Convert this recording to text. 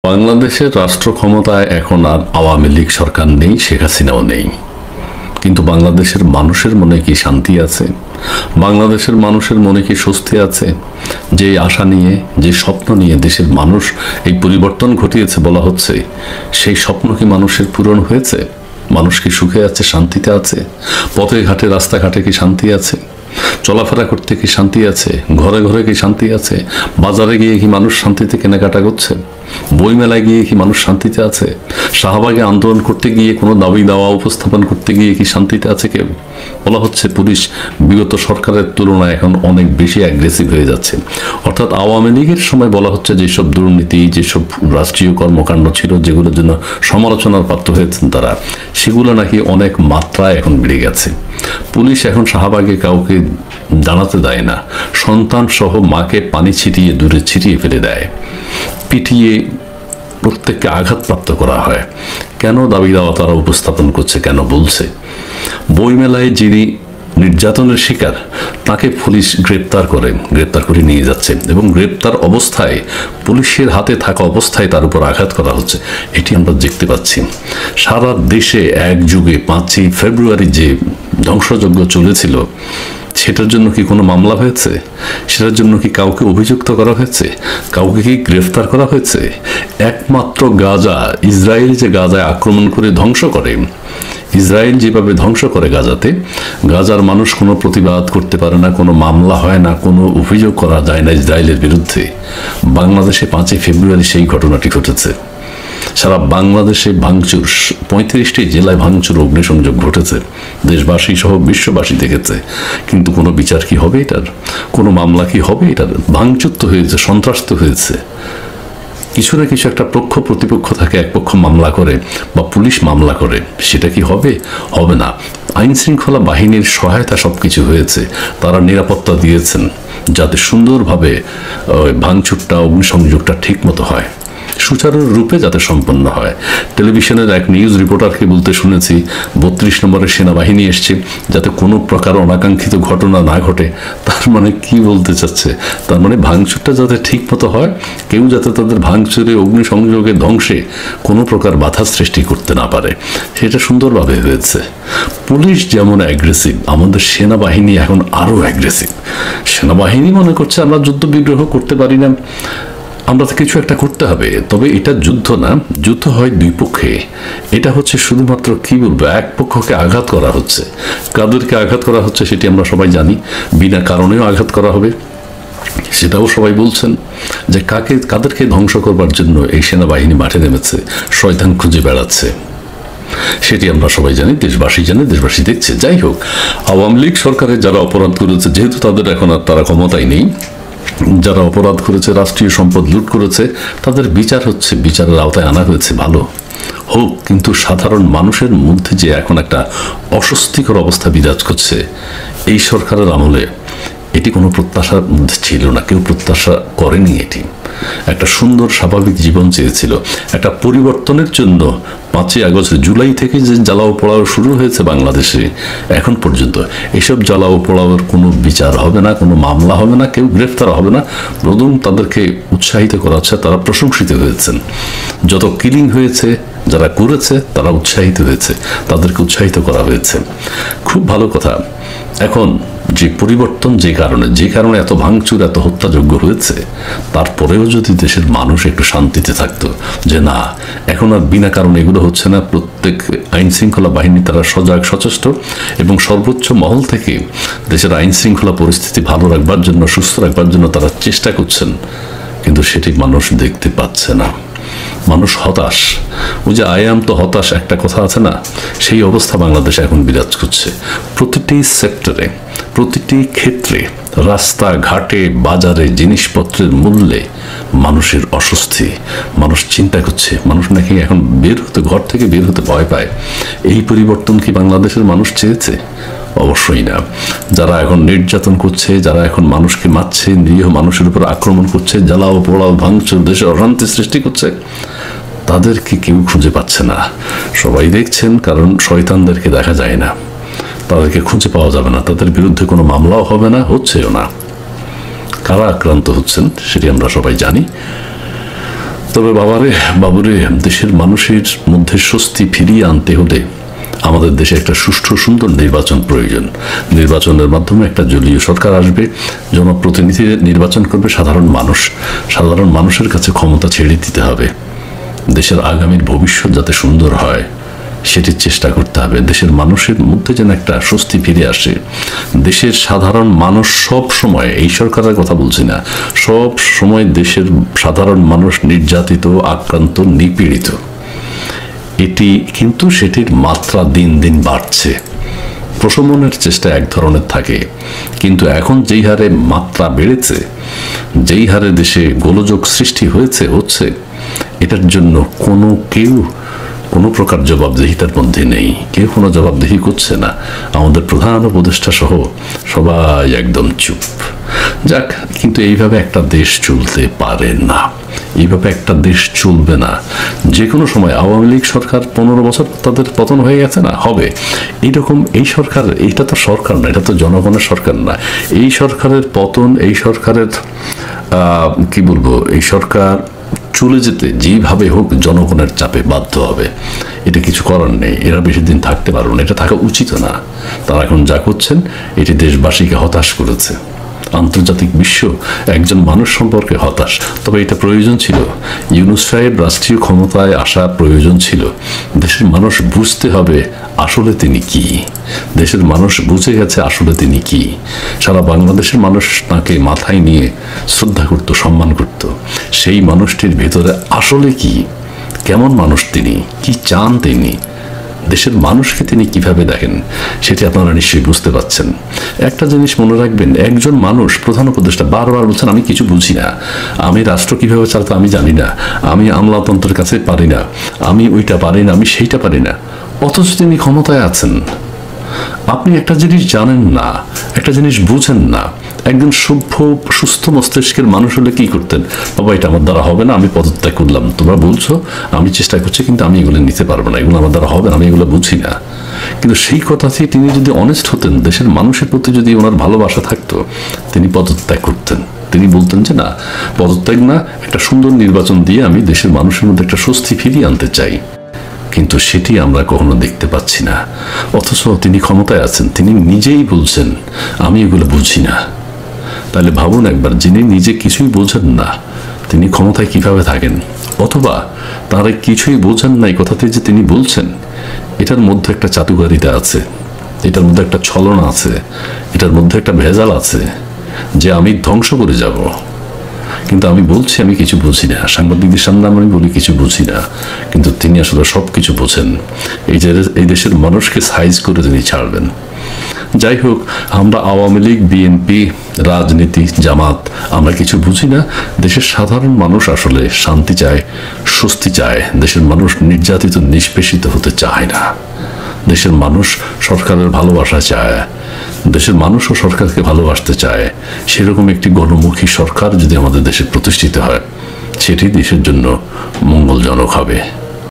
বাংলাদেশের রাষ্ট্র ক্ষমতায় এখন আর আওয়ামী লীগ সরকার নেই, শেখ হাসিনাও নেই, কিন্তু বাংলাদেশের মানুষের মনে কি শান্তি আছে? বাংলাদেশের মানুষের মনে কি স্বস্তি আছে? যে আশা নিয়ে, যে স্বপ্ন নিয়ে দেশের মানুষ এই পরিবর্তন ঘটিয়েছে বলা হচ্ছে, সেই স্বপ্ন কি মানুষের পূরণ হয়েছে? মানুষ কি সুখে আছে, শান্তিতে আছে? পথে ঘাটে রাস্তাঘাটে কি শান্তি আছে? চলাফেরা করতে কি শান্তি আছে? ঘরে ঘরে কি শান্তি আছে? বাজারে গিয়ে কি মানুষ শান্তিতে কেনাকাটা করছে? বইমেলায় গিয়ে কি মানুষ শান্তিতে আছে? শাহবাগে আন্দোলন করতে গিয়ে কোনো দাবি দাওয়া উপস্থাপন করতে গিয়ে কি শান্তিতে আছে কেউ? বলা হচ্ছে পুলিশ বিগত সরকারের তুলনায় এখন অনেক বেশি অ্যাগ্রেসিভ হয়ে যাচ্ছে। অর্থাৎ আওয়ামী লীগের সময় বলা হচ্ছে যেসব দুর্নীতি, যেসব রাষ্ট্রীয় কর্মকাণ্ড ছিল যেগুলোর জন্য সমালোচনার পাত্র হয়েছেন তারা, সেগুলো নাকি অনেক মাত্রায় এখন বেড়ে গেছে। পুলিশ এখন শাহবাগে কাউকে দাঁড়াতে দেয় না, সন্তান সহ মাকে পানি ছিটিয়ে দূরে ছিটিয়ে ফেলে দেয়, পিটিয়ে প্রত্যেককে আঘাতপ্রাপ্ত করা হয়। কেন দাবি দাওয়া তারা উপস্থাপন করছে, কেন বলছে? বইমেলায় যিনি নির্যাতনের শিকার তাকে পুলিশ গ্রেপ্তার করে নিয়ে যাচ্ছে এবং গ্রেপ্তার অবস্থায় পুলিশের হাতে থাকা অবস্থায় তার উপর আঘাত করা হচ্ছে। এটি আমরা দেখতে পাচ্ছি। সারা দেশে এক যুগে 5ই ফেব্রুয়ারি যে ধ্বংসযজ্ঞ চলেছিল, সেটার জন্য কি কোনো মামলা হয়েছে? সেটার জন্য কি কাউকে অভিযুক্ত করা হয়েছে? কাউকে কি গ্রেফতার করা হয়েছে? একমাত্র গাজা, ইসরায়েল যে গাজায় আক্রমণ করে ধ্বংস করে, ইসরায়েল যেভাবে ধ্বংস করে গাজাতে, গাজার মানুষ কোনো প্রতিবাদ করতে পারে না, কোনো মামলা হয় না, কোনো অভিযোগ করা যায় না ইসরায়েলের বিরুদ্ধে। বাংলাদেশে 5ই ফেব্রুয়ারি সেই ঘটনাটি ঘটেছে। সারা বাংলাদেশে ভাঙচুর, 35টি জেলায় ভাঙচুর, অগ্নিসংযোগ ঘটেছে। দেশবাসী সহ বিশ্ববাসী দেখেছে, কিন্তু কোনো বিচার কি হবে এটার? কোনো মামলা কি হবে এটার? ভাঙচুর তো হয়েছে, সন্ত্রাস তো হয়েছে। কিছু না কিছু একটা পক্ষ প্রতিপক্ষ থাকে, এক পক্ষ মামলা করে বা পুলিশ মামলা করে, সেটা কি হবে? হবে না। আইন শৃঙ্খলা বাহিনীর সহায়তা সবকিছু হয়েছে, তারা নিরাপত্তা দিয়েছেন যাতে সুন্দরভাবে ভাঙচুরটা, অগ্নিসংযোগটা ঠিক মতো হয়, সুচারু রূপে যাতে সম্পন্ন হয়। টেলিভিশনের এক নিউজ রিপোর্টারকে বলতে শুনেছি 32 নম্বরের সেনাবাহিনী এসছে যাতে কোনো প্রকার অনাকাঙ্ক্ষিত ঘটনা না ঘটে। তার মানে কি বলতে চাচ্ছে? তার মানে ভাঙচুরটা যাতে ঠিক মতো হয়, কেউ যাতে তাদের ভাঙচুরে, অগ্নিসংযোগে, ধ্বংসে কোনো প্রকার বাধা সৃষ্টি করতে না পারে, সেটা সুন্দরভাবে হয়েছে। পুলিশ যেমন অ্যাগ্রেসিভ, আমাদের সেনাবাহিনী এখন আরও অ্যাগ্রেসিভ। সেনাবাহিনী মনে করছে আমরা যুদ্ধ বিগ্রহ করতে পারি না, আমরা তো কিছু একটা করতে হবে। তবে এটা যুদ্ধ না, যুদ্ধ হয় দুই পক্ষে। এটা হচ্ছে শুধুমাত্র কি বলবো, এক পক্ষকে আঘাত করা হচ্ছে। কাদেরকে আঘাত করা হচ্ছে সেটি আমরা সবাই জানি। বিনা কারণেও আঘাত করা হবে, সেটাও সবাই বলছেন। যে কাদেরকে ধ্বংস করবার জন্য এই সেনাবাহিনী মাঠে নেমেছে, শয়তান খুঁজে বেড়াচ্ছে, সেটি আমরা সবাই জানি, দেশবাসী জানে, দেশবাসী দেখছে। যাই হোক, আওয়ামী লীগ সরকারের যারা অপরাধ করেছে, যেহেতু তাদের এখন আর তারা ক্ষমতায় নেই, যারা অপরাধ করেছে, রাষ্ট্রীয় সম্পদ লুট করেছে, তাদের বিচার হচ্ছে, বিচারের আওতায় আনা হয়েছে, ভালো হোক। কিন্তু সাধারণ মানুষের মধ্যে যে এখন একটা অস্বস্তিকর অবস্থা বিরাজ করছে, এই সরকারের আমলে এটি কোনো প্রত্যাশার মধ্যে ছিল না, কেউ প্রত্যাশা করেনি। এটি একটা সুন্দর স্বাভাবিক জীবন চেয়েছিল, একটা পরিবর্তনের জন্য 5ই আগস্ট, জুলাই থেকে যে জ্বালাও পোড়াও শুরু হয়েছে বাংলাদেশে এখন পর্যন্ত, এসব জ্বালাও পোড়াওয়ের কোনো বিচার হবে না, কোনো মামলা হবে না, কেউ গ্রেফতার হবে না, বরং তাদেরকে উৎসাহিত করা হচ্ছে, তারা প্রশংসিত হয়েছেন। যত কিলিং হয়েছে, যারা করেছে তারা উৎসাহিত হয়েছে, তাদেরকে উৎসাহিত করা হয়েছে। খুব ভালো কথা। এখন যে পরিবর্তন, যে কারণে এত ভাঙচুর, এত হত্যাযজ্ঞ হয়েছে, তারপরেও যদি দেশের মানুষ একটু শান্তিতে থাকতো, যে না, এখন আর বিনা কারণে এগুলো হচ্ছে না, প্রত্যেক আইন শৃঙ্খলা বাহিনী তারা সজাগ, সচেষ্ট এবং সর্বোচ্চ মহল থেকে দেশের আইন শৃঙ্খলা পরিস্থিতি ভালো রাখবার জন্য, সুস্থ রাখবার জন্য তারা চেষ্টা করছেন, কিন্তু সেটি মানুষ দেখতে পাচ্ছে না। মানুষ হতাশ। ওই যে আয়াম তো হতাশ একটা কথা আছে না, সেই অবস্থা বাংলাদেশে এখন বিরাজ করছে। প্রতিটি সেক্টরে, প্রতিটি ক্ষেত্রে, রাস্তা ঘাটে, বাজারে, জিনিসপত্রের মূল্যে মানুষের অস্বস্তি। মানুষ চিন্তা করছে, মানুষ নাকি এখন ঘর থেকে বের হতে ভয় পায়। এই পরিবর্তন কি বাংলাদেশের মানুষ চেয়েছে? অবশ্যই না। যারা এখন নির্যাতন করছে, যারা এখন মানুষকে মারছে, নিরীহ মানুষের উপর আক্রমণ করছে, জ্বালাও পোড়াও, ভাঙচুর, দেশে অশান্তি সৃষ্টি করছে, তাদেরকে কেউ খুঁজে পাচ্ছে না। সবাই দেখছেন, কারণ শয়তানদেরকে দেখা যায় না, তাদেরকে খুঁজে পাওয়া যাবে না, তাদের বিরুদ্ধে কোনো মামলাও হবে না, হচ্ছেও না। কারা আক্রান্ত হচ্ছেন সেটি আমরা সবাই জানি। তবে বাবুরে, দেশের মানুষের মধ্যে স্বস্তি ফিরিয়ে আনতে হলে আমাদের দেশে একটা সুষ্ঠু সুন্দর নির্বাচন প্রয়োজন। নির্বাচনের মাধ্যমে একটা দলীয় সরকার আসবে, জনপ্রতিনিধি নির্বাচন করবে সাধারণ মানুষ। সাধারণ মানুষের কাছে ক্ষমতা ছেড়ে দিতে হবে। দেশের আগামীর ভবিষ্যৎ যাতে সুন্দর হয় সেটির চেষ্টা করতে হবে। দেশের মানুষের মধ্যে যেন একটা স্বস্তি ফিরে আসে। দেশের সাধারণ মানুষ সব সময়, এই সরকারের কথা বলছি না, সব সময় দেশের সাধারণ মানুষ নির্যাতিত, আক্রান্ত, নিপীড়িত। কিন্তু সেটির মাত্রা দিন দিন বাড়ছে। প্রশমনের চেষ্টা এক ধরনের থাকে, কিন্তু এখন যেই হারে মাত্রা বেড়েছে, যেই হারে দেশে গোলযোগ সৃষ্টি হচ্ছে, এটার জন্য কেউ কোনো প্রকার জবাবদিহিতার মধ্যে নেই। কেউ কোনো জবাবদিহি করছে না। আমাদের প্রধান উপদেষ্টা সহ সবাই একদম চুপ। যাক, কিন্তু এইভাবে একটা দেশ চলতে পারে না, এইভাবে একটা দেশ চলবে না। যে কোনো সময় আওয়ামী লীগ সরকার 15 বছর তাদের পতন হয়ে গেছে না, হবে এইরকম। এই সরকার, এইটা তো সরকার না, এটা তো জনগণের সরকার না। এই সরকারের পতন, এই সরকারের কি বলবো, এই সরকার চলে যেতে যেভাবে হোক জনগণের চাপে বাধ্য হবে। এটা কিছু করার নেই। এরা বেশি দিন থাকতে পারবে না, এটা থাকা উচিত না। তারা এখন যা করছেন এটি দেশবাসীকে হতাশ করেছে। আন্তর্জাতিক বিশ্ব একজন মানুষ সম্পর্কে হতাশ। তবে এটা প্রয়োজন ছিল। ইউনূস সাহেব রাষ্ট্রীয় ক্ষমতায় আসা প্রয়োজন ছিল। দেশের মানুষ বুঝতে হবে আসলে তিনি কি। দেশের মানুষ বুঝে গেছে আসলে তিনি কি। সারা বাংলাদেশের মানুষ তাকে মাথায় নিয়ে শ্রদ্ধা করত, সম্মান করত। সেই মানুষটির ভেতরে আসলে কি, কেমন মানুষ তিনি, কি চান তিনি, দেশের মানুষকে তিনি কিভাবে দেখেন, সেটি আপনারা নিশ্চয়ই বুঝতে পারছেন। একটা জিনিস মনে রাখবেন, একজন মানুষ, প্রধান উপদেষ্টা বারবার বলছেন আমি কিছু বুঝি না, আমি রাষ্ট্র কিভাবে চালাতে আমি জানি না, আমি আমলাতন্ত্রের কাছে পারি না, আমি ওইটা পারি না, আমি সেইটা পারি না। অথচ তিনি ক্ষমতায় আছেন। আপনি একটা জিনিস জানেন না, একটা জিনিস বুঝেন না। একজন সভ্য সুস্থ মস্তিষ্কের মানুষ হলে কি করতেন? বাবা, এটা আমার দ্বারা হবে না, আমি পদত্যাগ করলাম। তোমরা বলছো, আমি চেষ্টা করছি, কিন্তু আমি এগুলো নিতে পারবো না, এগুলো আমার দ্বারা হবে না, আমি এগুলো বুঝি না। কিন্তু সেই কথাতে তিনি যদি অনেস্ট হতেন, দেশের মানুষের প্রতি যদি ওনার ভালোবাসা থাকতো, তিনি পদত্যাগ করতেন। তিনি বলতেন যে না, পদত্যাগ না, একটা সুন্দর নির্বাচন দিয়ে আমি দেশের মানুষের মধ্যে একটা স্বস্তি ফিরিয়ে আনতে চাই। কিন্তু সেটি আমরা কখনো দেখতে পাচ্ছি না। অথচ তিনি ক্ষমতায় আছেন, তিনি নিজেই বলছেন আমি এগুলো বুঝি না। তাহলে ভাবুন একবার, যিনি নিজে কিছুই বোঝেন না তিনি ক্ষমতায় কিভাবে থাকেন? অথবা তারা কিছুই বোঝেন না এই কথাতে যে তিনি বলছেন, এটার মধ্যে একটা চাতুকারিতা আছে, এটার মধ্যে একটা ছলনা আছে, এটার মধ্যে একটা ভেজাল আছে যে আমি ধ্বংস করে যাব। কিন্তু আমি বলছি আমি কিছু বুঝি না, সাংবাদিকদের সামনে আমি বলি কিছু বুঝি না, কিন্তু তিনি আসলে সব কিছু বোঝেন। এই দেশের মানুষকে সাইজ করে তিনি ছাড়বেন। যাই হোক, আমরা আওয়ামী লীগ, বিএনপি, রাজনীতি, জামাত আমরা কিছু বুঝি না। দেশের সাধারণ মানুষ আসলে শান্তি চায়, স্বস্তি চায়। দেশের মানুষ নির্যাতিত, নিষ্পেষিত হতে চায় না। দেশের মানুষ সরকারের ভালোবাসা চায়, দেশের মানুষও সরকারকে ভালোবাসতে চায়। সেরকম একটি গণমুখী সরকার যদি আমাদের দেশে প্রতিষ্ঠিত হয়, সেটি দেশের জন্য মঙ্গলজনক হবে।